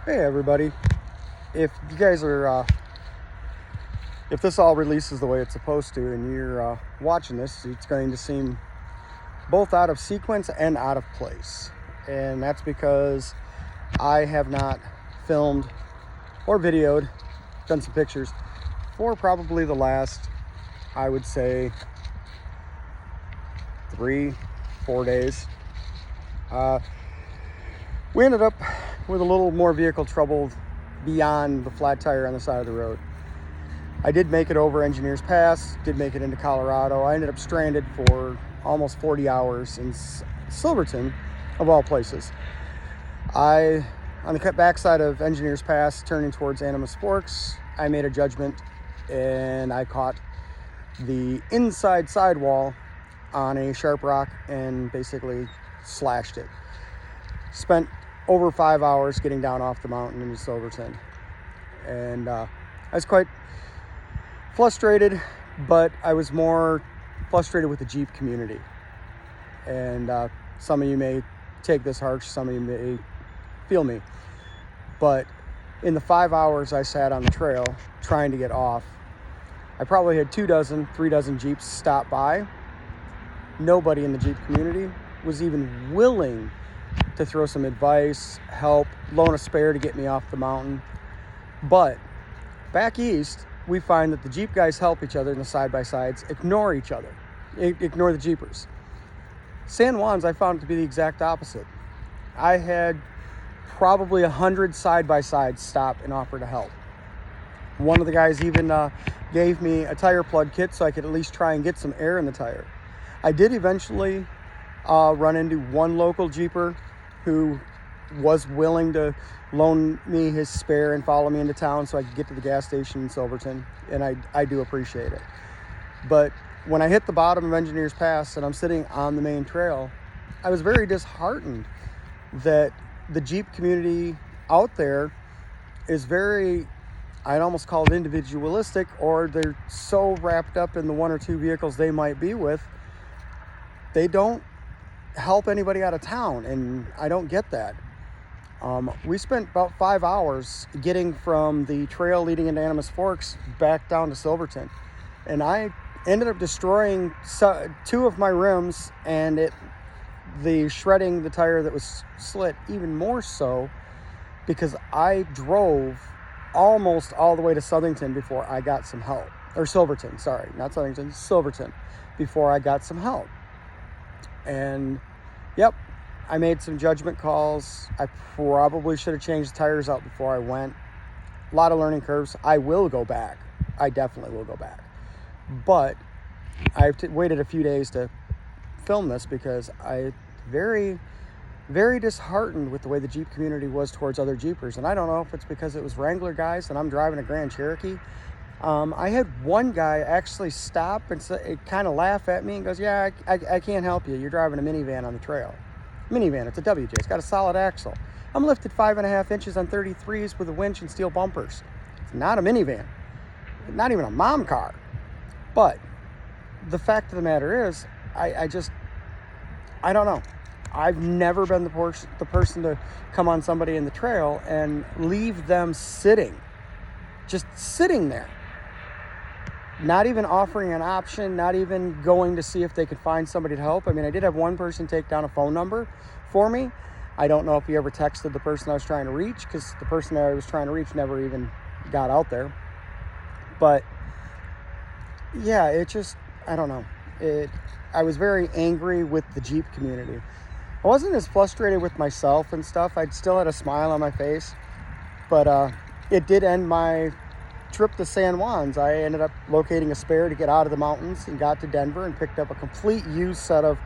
Hey everybody, if you guys are if this all releases the way it's supposed to and you're watching this, it's going to seem both out of sequence and out of place, and that's because I have not filmed or videoed, done some pictures for probably the last, I would say, 3-4 days. We ended up with a little more vehicle trouble beyond the flat tire on the side of the road. I did make it over Engineers Pass, did make it into Colorado. I ended up stranded for almost 40 hours in Silverton, of all places. On the backside of Engineers Pass, turning towards Animas Forks, I made a judgment and I caught the inside sidewall on a sharp rock and basically slashed it. Spent over 5 hours getting down off the mountain into Silverton, and I was quite frustrated, but I was more frustrated with the Jeep community. And some of you may take this harsh, some of you may feel me, but in the 5 hours I sat on the trail trying to get off, I probably had 3 dozen Jeeps stop by. Nobody in the Jeep community was even willing to throw some advice, help, loan a spare to get me off the mountain. But back east, we find that the Jeep guys help each other in the side-by-sides, ignore each other, ignore the Jeepers. San Juan's, I found it to be the exact opposite. I had probably 100 side-by-sides stop and offer to help. One of the guys even gave me a tire plug kit so I could at least try and get some air in the tire. I did eventually run into one local Jeeper who was willing to loan me his spare and follow me into town so I could get to the gas station in Silverton, and I do appreciate it. But when I hit the bottom of Engineers Pass and I'm sitting on the main trail, I was very disheartened that the Jeep community out there is very, I'd almost call it individualistic, or they're so wrapped up in the 1 or 2 vehicles they might be with, they don't help anybody out of town, and I don't get that. We spent about 5 hours getting from the trail leading into Animas Forks back down to Silverton, and I ended up destroying 2 of my rims and shredding the tire that was slit even more so because I drove almost all the way to Southington before I got some help. Or Silverton, sorry, not Southington, Silverton, before I got some help. And yep, I made some judgment calls. I probably should have changed the tires out before I went. A lot of learning curves. I will go back. I definitely will go back. But I've waited a few days to film this because I very, very disheartened with the way the Jeep community was towards other Jeepers. And I don't know if it's because it was Wrangler guys and I'm driving a Grand Cherokee. I had one guy actually stop and kind of laugh at me and goes, yeah, I can't help you. You're driving a minivan on the trail. Minivan, it's a WJ. It's got a solid axle. I'm lifted 5.5 inches on 33s with a winch and steel bumpers. It's not a minivan. Not even a mom car. But the fact of the matter is, I don't know. I've never been the person to come on somebody in the trail and leave them just sitting there. Not even offering an option, not even going to see if they could find somebody to help. I mean, I did have one person take down a phone number for me. I don't know if he ever texted the person I was trying to reach, because the person I was trying to reach never even got out there. But yeah, I don't know. I was very angry with the Jeep community. I wasn't as frustrated with myself and stuff. I still had a smile on my face. But it did end my trip to San Juan's. I ended up locating a spare to get out of the mountains and got to Denver and picked up a complete used set of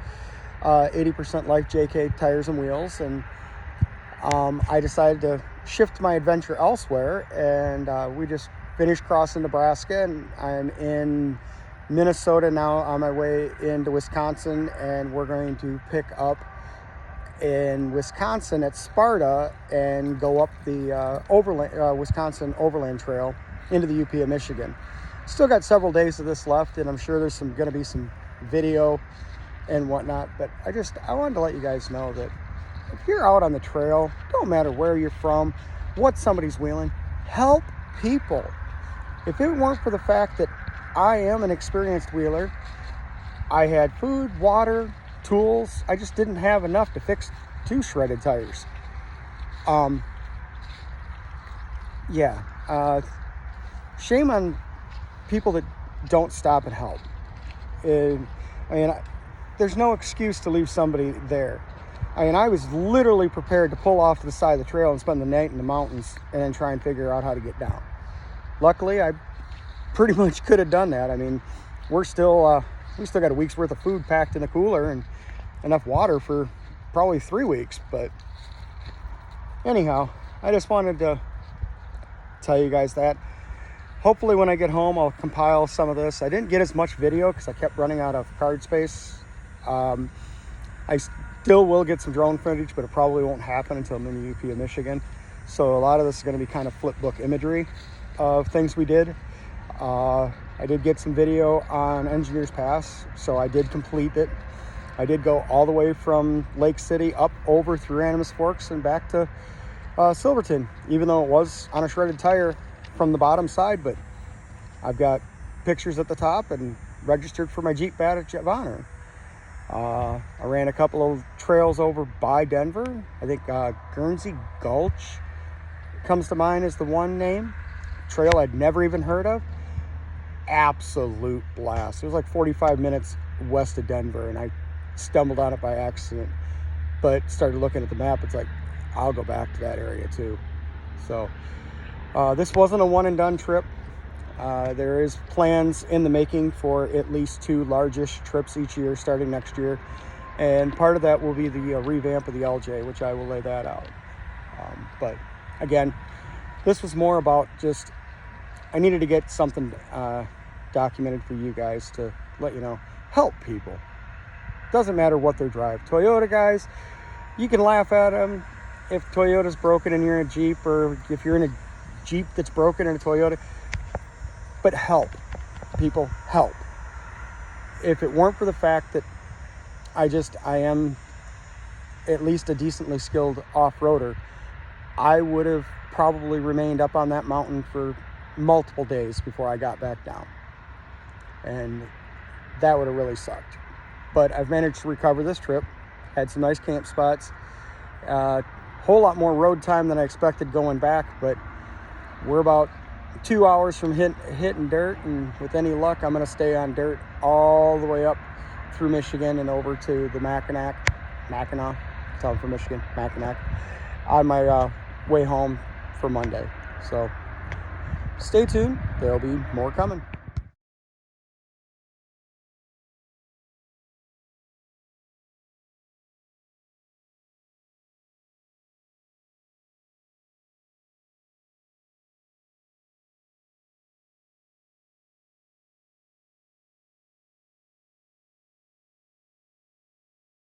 80% Life JK tires and wheels. And I decided to shift my adventure elsewhere, and we just finished crossing Nebraska, and I'm in Minnesota now on my way into Wisconsin, and we're going to pick up in Wisconsin at Sparta and go up the Wisconsin Overland Trail into the UP of Michigan. Still got several days of this left, and I'm sure there's going to be some video and whatnot, but I wanted to let you guys know that if you're out on the trail, don't matter where you're from, what somebody's wheeling. Help people. If it weren't for the fact that I am an experienced wheeler, I had food, water, tools. I just didn't have enough to fix 2 shredded tires. Shame on people that don't stop and help. There's no excuse to leave somebody there. I was literally prepared to pull off to the side of the trail and spend the night in the mountains and then try and figure out how to get down. Luckily, I pretty much could have done that. We still got a week's worth of food packed in the cooler and enough water for probably 3 weeks. But anyhow, I just wanted to tell you guys that. Hopefully when I get home, I'll compile some of this. I didn't get as much video because I kept running out of card space. I still will get some drone footage, but it probably won't happen until I'm in the UP of Michigan. So a lot of this is going to be kind of flip book imagery of things we did. I did get some video on Engineers Pass, so I did complete it. I did go all the way from Lake City up over through Animas Forks and back to Silverton, even though it was on a shredded tire from the bottom side, but I've got pictures at the top and registered for my Jeep badge of honor. I ran a couple of trails over by Denver. I think Guernsey Gulch comes to mind as the one name. Trail I'd never even heard of. Absolute blast. It was like 45 minutes west of Denver, and I stumbled on it by accident, but started looking at the map. It's like, I'll go back to that area too. So this wasn't a one and done trip. There is plans in the making for at least 2 largish trips each year starting next year, and part of that will be the revamp of the LJ, which I will lay that out. But again, this was more about just, I needed to get something documented for you guys to let you know. Help people. Doesn't matter what they drive. Toyota guys, you can laugh at them if Toyota's broken and you're in a Jeep, or if you're in a Jeep that's broken in a Toyota. But help. People, help. If it weren't for the fact that I am at least a decently skilled off-roader, I would have probably remained up on that mountain for multiple days before I got back down. And that would have really sucked. But I've managed to recover this trip. Had some nice camp spots. Whole lot more road time than I expected going back, but we're about 2 hours from hitting dirt, and with any luck, I'm going to stay on dirt all the way up through Michigan and over to the Mackinac, tell them from Michigan, Mackinac, on my way home for Monday. So stay tuned. There'll be more coming.